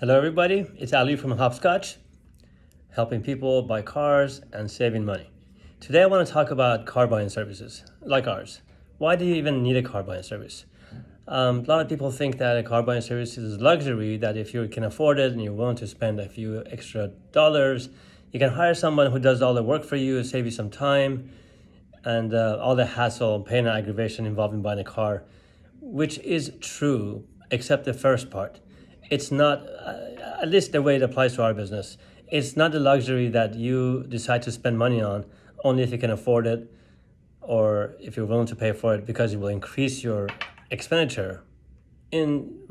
Hello everybody, it's Ali from myHopscotch, helping people buy cars and saving money. Today I want to talk about car buying services like ours. Why do you even need a car buying service? A lot of people think that a car buying service is a luxury, that if you can afford it and you're willing to spend a few extra dollars, you can hire someone who does all the work for you, save you some time, and all the hassle, pain, and aggravation involved in buying a car, which is true, except the first part. It's not, at least the way it applies to our business, it's not the luxury that you decide to spend money on only if you can afford it or if you're willing to pay for it, because it will increase your expenditure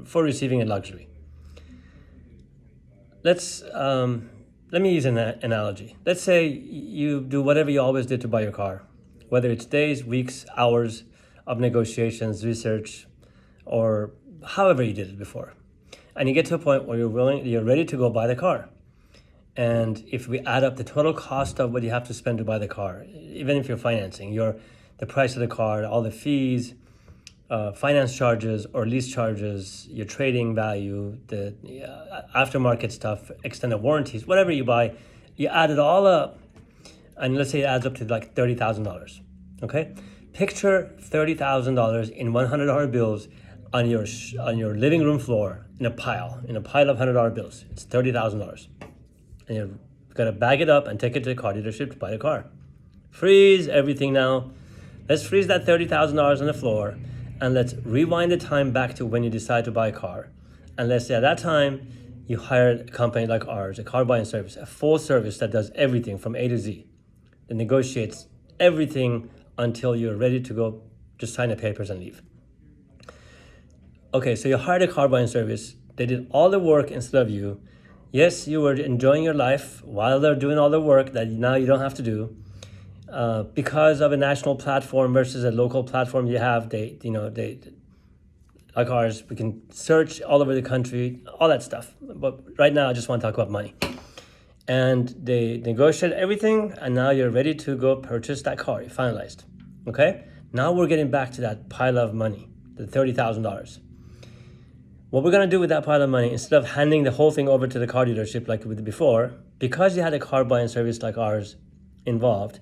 for receiving a luxury. Let me use an analogy. Let's say you do whatever you always did to buy your car, whether it's days, weeks, hours of negotiations, research, or however you did it before. And you get to a point where you're ready to go buy the car. And if we add up the total cost of what you have to spend to buy the car, even if you're financing, the price of the car, all the fees, finance charges or lease charges, your trading value, the aftermarket stuff, extended warranties, whatever you buy, you add it all up, and let's say it adds up to like $30,000. Okay, picture $30,000 in $100 bills on your living room floor in a pile of $100 bills. It's $30,000, and you're gonna bag it up and take it to the car dealership to buy the car. Freeze everything now. Let's freeze that $30,000 on the floor, and let's rewind the time back to when you decide to buy a car. And let's say at that time you hired a company like ours, a car buying service, a full service that does everything from A to Z, that negotiates everything until you're ready to go, just sign the papers and leave. Okay, so you hired a car buying service. They did all the work instead of you. Yes, you were enjoying your life while they're doing all the work that now you don't have to do. Because of a national platform versus a local platform you have, they like ours, we can search all over the country, all that stuff. But right now, I just want to talk about money. And they negotiated everything, and now you're ready to go purchase that car. You finalized. Okay? Now we're getting back to that pile of money, the $30,000. What we're gonna do with that pile of money, instead of handing the whole thing over to the car dealership like we did before, because you had a car buying service like ours involved,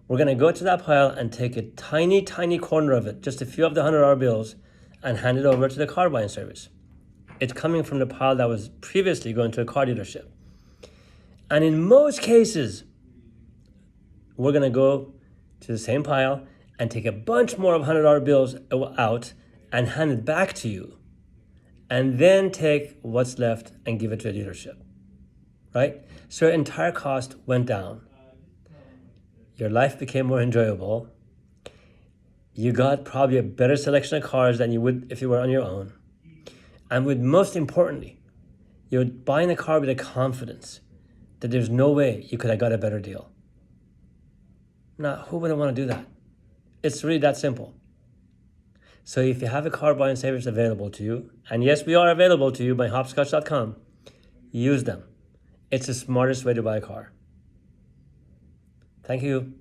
we're gonna go to that pile and take a tiny, tiny corner of it, just a few of the $100 bills, and hand it over to the car buying service. It's coming from the pile that was previously going to a car dealership. And in most cases, we're gonna go to the same pile and take a bunch more of $100 bills out and hand it back to you, and then take what's left and give it to a dealership, right? So your entire cost went down. Your life became more enjoyable. You got probably a better selection of cars than you would if you were on your own. And most importantly, you're buying a car with a confidence that there's no way you could have got a better deal. Now, who wouldn't want to do that? It's really that simple. So if you have a car buying service available to you, and yes, we are available to you by myHopscotch.com, use them. It's the smartest way to buy a car. Thank you.